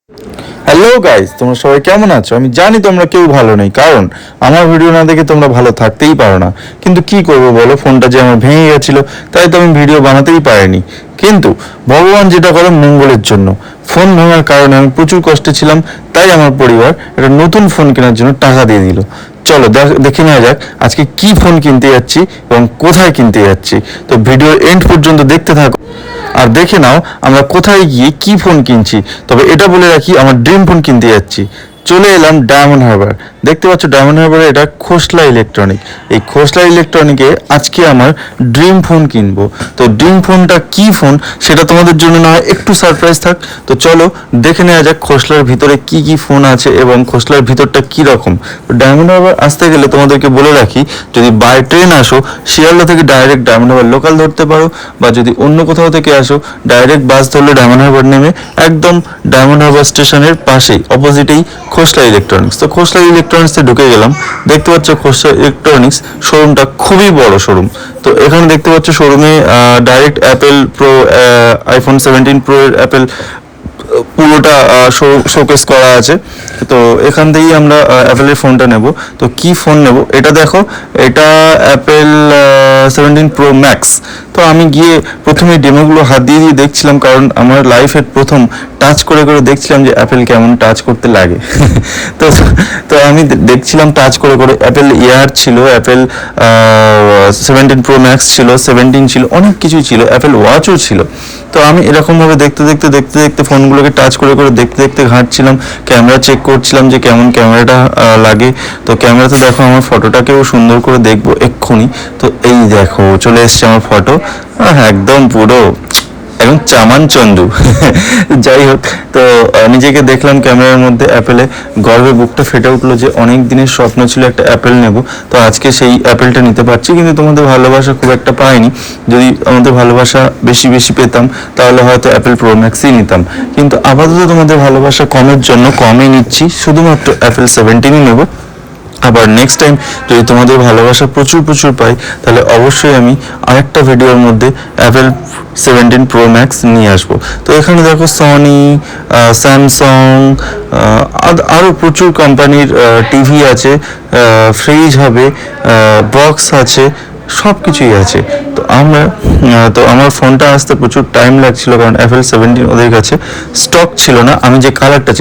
Hello guys, তোমরা সবাই কেমন আছো? আমি জানি তোমরা কেউ ভালো নেই, কারণ আমার ভিডিও না দেখে তোমরা ভালো থাকতেই পারো না। কিন্তু কি করবো বলো, ফোনটা যে আমার ভেঙে গেছিলো তাই তো আমি ভিডিও বানাতেই পারিনি। কিন্তু ভগবান যেটা করে মঙ্গলের জন্য, ফোন ভাঙার কারণে আমি প্রচুর কষ্টে ছিলাম, তাই আমার পরিবার একটা নতুন ফোন কেনার জন্য টাকা দিয়ে দিল। চলো দেখে নেওয়া যাক আজকে কি ফোন কিনতে যাচ্ছি এবং কোথায় কিনতে যাচ্ছি। তো ভিডিওর এন্ড পর্যন্ত দেখতে থাকো আর দেখে নাও আমরা কোথায় গিয়ে কি ফোন কিনছি। তবে এটা বলে রাখি, আমার ড্রিম ফোন কিনতে যাচ্ছি। চলে এলাম ডায়মন্ড হারবার। দেখতে পাচ্ছ ডায়মন্ড হারবারে এটা খোসলা ইলেকট্রনিক। এই খোসলা ইলেকট্রনিকে আজকে আমার ড্রিম ফোন কিনবো। তো ড্রিম ফোনটা কি ফোন সেটা তোমাদের জন্য না হয় একটু সারপ্রাইজ থাক। তো চলো দেখে নেওয়া যাক খোসলার ভিতরে কি কি ফোন আছে এবং খোসলার ভিতরটা কি রকম। তো ডায়মন্ড হারবার আসতে গেলে তোমাদেরকে বলে রাখি, যদি বাই ট্রেন আসো শিয়ালদা থেকে ডাইরেক্ট ডায়মন্ড হারবার লোকাল ধরতে পারো, বা যদি অন্য কোথাও থেকে আসো ডাইরেক্ট বাস ধরলে ডায়মন্ড হারবার নেমে একদম ডায়মন্ড হারবার স্টেশনের পাশেই অপোজিটেই খোসলা ইলেকট্রনিক্স। তো খোসলা ইলেকট্রনিক্সে ঢুকে গেলাম। দেখতে পাচ্ছ খোসলা ইলেকট্রনিক্স শোরুমটা খুবই বড় শোরুম। তো এখানে দেখতে পাচ্ছ শোরুমে direct Apple pro, iPhone 17 pro এর অ্যাপেল পুরোটা শোকেস করা আছে। তো এখান থেকেই আমরা অ্যাপেলের ফোনটা নেব। তো কি ফোন নেব এটা দেখো, এটা অ্যাপেল 17 প্রো ম্যাক্স। তো আমি গিয়ে প্রথমে ডেমোগুলো হাত দিয়ে দিয়ে দেখছিলাম, কারণ আমার লাইফের প্রথম টাচ করে করে দেখছিলাম যে অ্যাপেল কেমন টাচ করতে লাগে। তো তো আমি দেখছিলাম টাচ করে করে। অ্যাপেল ইয়ার ছিল, অ্যাপেল 17 প্রো ম্যাক্স ছিল, 17 ছিল, অনেক কিছুই ছিল, অ্যাপেল ওয়াচও ছিল। তো আমি এরকমভাবে দেখতে দেখতে দেখতে দেখতে ফোনগুলোকে টাচ করে করে দেখতে দেখতে ঘাঁটছিলাম, ক্যামেরা চেক করছিলাম যে কেমন ক্যামেরাটা লাগে। তো ক্যামেরাতে দেখো আমার ফটোটাকেও সুন্দর করে দেখবো এক্ষুনি। তো এই দেখো চলে এসছে আমার ফটো, একদম পুরো একদম চামান চন্দু। যাই হোক, তো নিজেকে দেখলাম ক্যামেরার মধ্যে অ্যাপেলে, গর্বে বুকটা ফেটে উঠলো যে অনেক দিনের স্বপ্ন ছিল একটা অ্যাপেল নেব। তো আজকে সেই অ্যাপেলটা নিতে পারছি, কিন্তু তোমাদের ভালোবাসা খুব একটা পাইনি। যদি আমাদের ভালোবাসা বেশি বেশি পেতাম তাহলে হয়তো অ্যাপেল প্রো ম্যাক্সই নিতাম, কিন্তু আপাতত তোমাদের ভালোবাসা কমের জন্য কমই নিচ্ছি, শুধুমাত্র অ্যাপেল 17ই নেব। আবার নেক্সট টাইম যদি তোমাদের ভালোবাসা প্রচুর প্রচুর পাই তাহলে অবশ্যই আমি আরেকটা ভিডিওর মধ্যে অ্যাপেল 17 প্রো ম্যাক্স নিয়ে আসবো। তো এখানে দেখো সনি, স্যামসাং, আরও প্রচুর কোম্পানির টিভি আছে, ফ্রিজ হবে, বক্স আছে, সব কিছুই আছে। তো আমার ফোনটা আসতে প্রচুর টাইম লাগছিল, কারণ অ্যাপেল 17 ওদের কাছে স্টক ছিল না। আমি যে কালারটা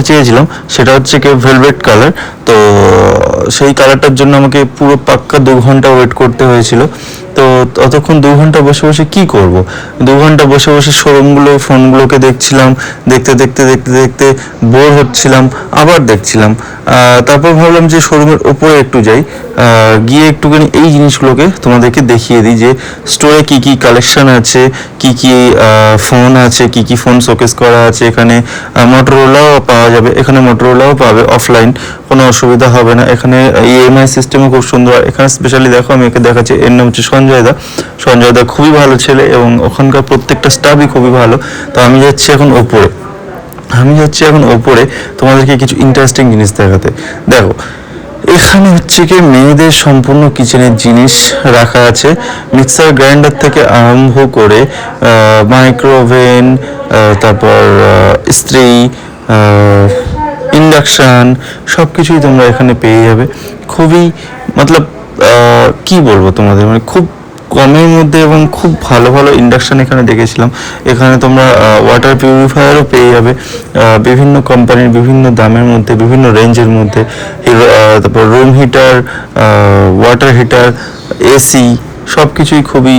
চেয়েছিলাম সেটা হচ্ছে কি ভেলভেট কালার। তো সেই কালারটার জন্য আমাকে পুরো পাক্কা 2 ঘন্টা ওয়েট করতে হয়েছিল। তো ততক্ষণ 2 ঘন্টা বসে বসে কি করব, 2 ঘন্টা বসে বসে শোরুমগুলো ফোনগুলোকে দেখছিলাম, দেখতে দেখতে দেখতে দেখতে বোর হচ্ছিলাম, আবার দেখছিলাম। তারপর ভাবলাম যে শোরুমের ওপরে একটু যাই, গিয়ে একটুখানি এই জিনিসগুলোকে তোমাদেরকে দেখিয়ে দিই যে স্টোরে কি কি কালেকশন আছে, কি কি ফোন আছে, কি কি ফোন শোকেস করা আছে। এখানে মোটরোলাও পাওয়া যাবে, এখানে মোটরোলাও পাবে অফলাইন, কোনো অসুবিধা হবে না। এখানে ইএমআই সিস্টেমও খুব সুন্দর। এখানে স্পেশালি দেখো আমি একে দেখাচ্ছি, এর নাম হচ্ছে সঞ্জয় দা খুবই ভালো ছেলে এবং ওখানকার প্রত্যেকটা স্টাফই খুবই ভালো। তো আমি যাচ্ছি এখন ওপরে তোমাদেরকে কিছু ইন্টারেস্টিং জিনিস দেখাতে। দেখো এখানে হচ্ছে কি মেয়েদের সম্পূর্ণ কিচেনের জিনিস রাখা আছে, মিক্সার গ্রাইন্ডার থেকে আরম্ভ করে মাইক্রোওভেন, তারপর ইস্ত্রি, ইন্ডাকশান, সব কিছুই তোমরা এখানে পেয়ে যাবে। খুবই মতলব কি বলবো তোমাদের, মানে খুব কমের মধ্যে এবং খুব ভালো ভালো ইন্ডাকশান এখানে দেখেছিলাম। এখানে তোমরা ওয়াটার পিউরিফায়ারও পেয়ে যাবে বিভিন্ন কোম্পানির, বিভিন্ন দামের মধ্যে, বিভিন্ন রেঞ্জের মধ্যে। তারপর room heater, water heater, AC, সব কিছুই খুবই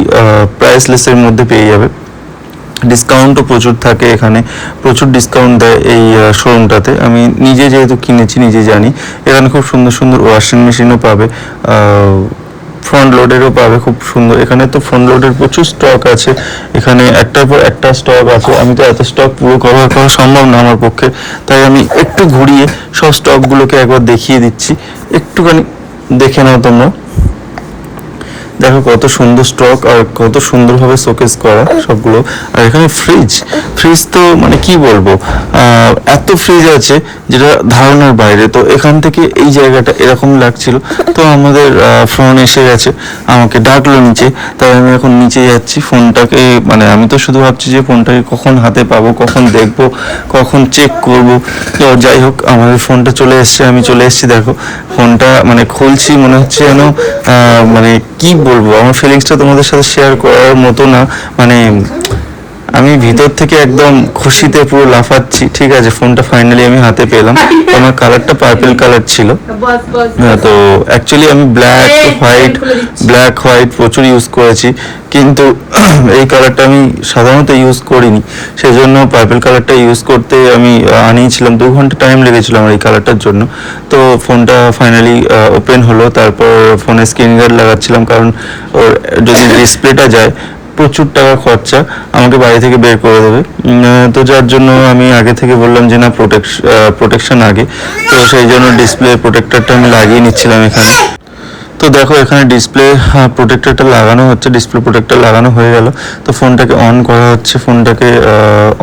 প্রাইসলেসের মধ্যে পেয়ে যাবে। ডিসকাউন্টও প্রচুর থাকে এখানে, প্রচুর ডিসকাউন্ট দেয় এই শোরুমটাতে। আমি নিজে যেহেতু কিনেছি নিজে জানি। এখানে খুব সুন্দর সুন্দর ওয়াশিং মেশিনও পাবে, ফ্রন্ট লোডেরও পাবে, খুব সুন্দর। এখানে তো ফ্রন্ট লোডের প্রচুর স্টক আছে, এখানে একটার পর একটা স্টক আছে। আমি তো এত স্টক পুরো কভার করা সম্ভব না আমার পক্ষে, তাই আমি একটু ঘুরিয়ে সব স্টকগুলোকে একবার দেখিয়ে দিচ্ছি, একটুখানি দেখে নাও তোমরা। দেখো কত সুন্দর স্টক আর কত সুন্দরভাবে শোকেস করা সবগুলো। আর এখানে ফ্রিজ তো মানে কি বলবো, এত ফ্রিজ আছে যেটা ধারণার বাইরে। তো এখান থেকে এই জায়গাটা এরকম লাগছিল। তো আমাদের ফোন এসে গেছে, আমাকে ডাকলো নিচে, তাই আমি এখন নিচে যাচ্ছি। ফোনটাকে মানে আমি তো শুধু ভাবছি যে ফোনটাকে কখন হাতে পাবো, কখন দেখবো, কখন চেক করবো। তো যাই হোক আমাদের ফোনটা চলে এসছে, আমি চলে এসেছি। দেখো ফোনটা মানে খুলছি, মনে হচ্ছে যেন মানে কি বলবো, আমার ফিলিংসটা তোমাদের সাথে শেয়ার করার মতো না। মানে আমি ভিতর থেকে একদম খুশিতে পুরো লাফাচ্ছি। ঠিক আছে, ফোনটা ফাইনালি আমি হাতে পেলাম। আমার কালারটা পার্পল কালার ছিল। তো অ্যাকচুয়ালি আমি ব্ল্যাক হোয়াইট প্রচুর ইউজ করেছি, কিন্তু এই কালারটা আমি সাধারণত ইউজ করিনি, সেই জন্য পার্পল কালারটা ইউজ করতে আমি আনিয়েছিলাম। 2 ঘন্টা টাইম লেগেছিল আমার এই কালারটার জন্য। তো ফোনটা ফাইনালি ওপেন হলো। তারপর ফোনে স্ক্রিন গার্ড লাগাচ্ছিলাম, কারণ ওর যদি ডিসপ্লেটা যায় প্রচুর টাকা খরচা, আমাকে বাড়ি থেকে বের করে দেবে। তো যার জন্য আমি আগে থেকে বললাম যে না, প্রোটেকশন আগে। তো সেই জন্য ডিসপ্লে প্রোটেক্টরটা আমি লাগিয়ে নিচ্ছিলাম এখানে। তো দেখো এখানে ডিসপ্লে প্রোটেক্টরটা লাগানো হচ্ছে, ডিসপ্লে প্রোটেক্টর লাগানো হয়ে গেল। তো ফোনটাকে অন করা হচ্ছে, ফোনটাকে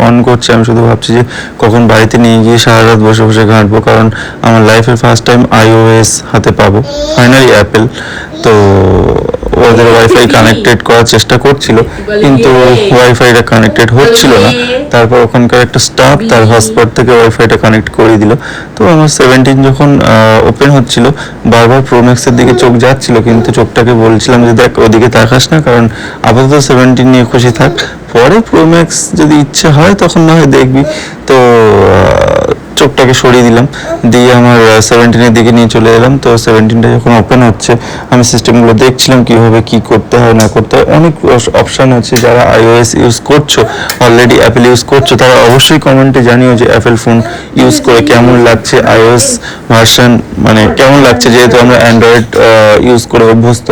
অন করছে। আমি শুধু ভাবছি যে কখন বাড়িতে নিয়ে গিয়ে সারা রাত বসে বসে ঘাঁটবো, কারণ আমার লাইফের ফার্স্ট টাইম iOS হাতে পাবো, ফাইনালি অ্যাপেল। তো ওদের ওয়াইফাই কানেক্টেড করার চেষ্টা করছিল, কিন্তু ওয়াইফাইটা কানেক্টেড হচ্ছিল না। তারপর ওখানকার একটা স্টাফ তার হটস্পট থেকে ওয়াইফাইটা কানেক্ট করে দিল। তো আমার 17 যখন ওপেন হচ্ছিল, বারবার প্রো ম্যাক্সের দিকে চোখ যাচ্ছিল, কিন্তু চোখটাকে বলছিলাম যে দেখ ওদিকে তাকাস না, কারণ আপাতত 17 নিয়ে খুশি থাক, পরে প্রো ম্যাক্স যদি ইচ্ছে হয় তখন না হয় দেখবি। তো চোখটাকে সরিয়ে দিলাম, দিয়ে আমার 17-এর দিকে নিয়ে চলে এলাম। তো 17টা যখন ওপেন হচ্ছে, আমি সিস্টেমগুলো দেখছিলাম কীভাবে কী করতে হয় না করতে হয়। অনেক অপশান আছে। যারা iOS ইউজ করছো, অলরেডি অ্যাপেল ইউজ করছো, তারা অবশ্যই কমেন্টে জানিও যে অ্যাপেল ফোন ইউজ করে কেমন লাগছে, iOS ভার্সন মানে কেমন লাগছে। যেহেতু আমরা অ্যান্ড্রয়েড ইউজ করে অভ্যস্ত,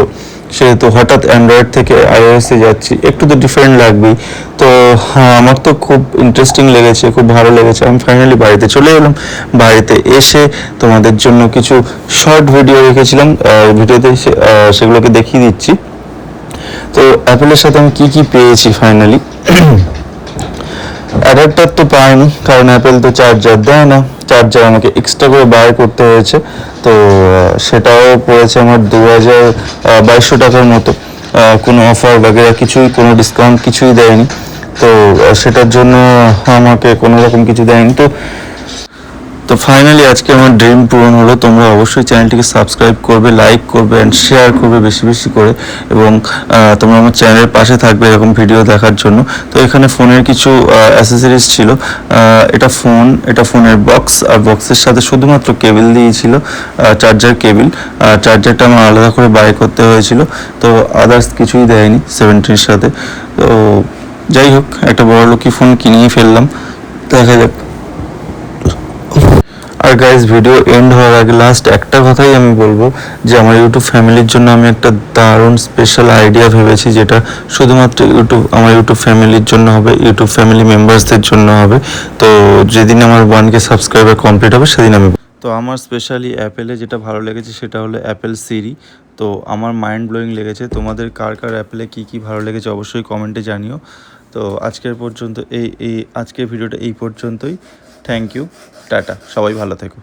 সেহেতু হঠাৎ অ্যান্ড্রয়েড থেকে iOS-এ যাচ্ছি, একটু তো ডিফারেন্ট লাগবেই। তো হ্যাঁ, আমার তো খুব ইন্টারেস্টিং লেগেছে, খুব ভালো লেগেছে। আমি ফাইনালি বাড়িতে চলে এলাম। বাড়িতে এসে তোমাদের জন্য কিছু শর্ট ভিডিও রেখেছিলাম, ভিডিওতে সেগুলোকে দেখিয়ে দিচ্ছি। তো অ্যাপেলের সাথে আমি কি পেয়েছি ফাইনালি। অ্যাডাপ্টার তো পাইনি, কারণ অ্যাপেল তো চার্জার দেয় না। চার্জার আমাকে এক্সট্রা করে বাই করতে হয়েছে। তো সেটাও পড়েছে আমার 2200 টাকার মতো। কোনো অফার বাগেরা কিছুই, কোনো ডিসকাউন্ট কিছুই দেয়নি। তো সেটার জন্য আমাকে কোনো রকম কিছু দেয়নি। তো ফাইনালি আজকে আমার ড্রিম পূরণ হলো। তোমরা অবশ্যই চ্যানেলটিকে সাবস্ক্রাইব করবে, লাইক করবে অ্যান্ড শেয়ার করবে বেশি বেশি করে, এবং তোমরা আমার চ্যানেলের পাশে থাকবে এরকম ভিডিও দেখার জন্য। তো এখানে ফোনের কিছু অ্যাসেসরিজ ছিল। এটা ফোনের বক্স, আর বক্সের সাথে শুধুমাত্র কেবিল দিয়েছিল, চার্জার কেবিল। চার্জারটা আমার আলাদা করে বাই করতে হয়েছিল। তো আদার্স কিছুই দেয়নি 17-এর সাথে। তো যাই হোক, একটা বড়লোকি ফোন কিনেই ফেললাম, দেখা যাক। আর গাইজ, ভিডিও এন্ড হওয়ার আগে লাস্ট একটা কথাই আমি বলবো, যে আমার ইউটিউব ফ্যামিলির জন্য আমি একটা দারুণ স্পেশাল আইডিয়া ভেবেছি, যেটা শুধুমাত্র আমার ইউটিউব ফ্যামিলির জন্য হবে, ইউটিউব ফ্যামিলি মেম্বার্সদের জন্য হবে। তো যেদিন আমার 1K সাবস্ক্রাইবার কমপ্লিট হবে, সেদিন আমি তো আমার স্পেশালি অ্যাপেলে যেটা ভালো লেগেছে সেটা হলো অ্যাপেল সিরি। তো আমার মাইন্ড ব্লোয়িং লেগেছে। তোমাদের কার অ্যাপেলে কী ভালো লেগেছে অবশ্যই কমেন্টে জানিও। তো আজকের ভিডিওটা এই পর্যন্তই। থ্যাংক ইউ, টাটা, সবাই ভালো থেকো।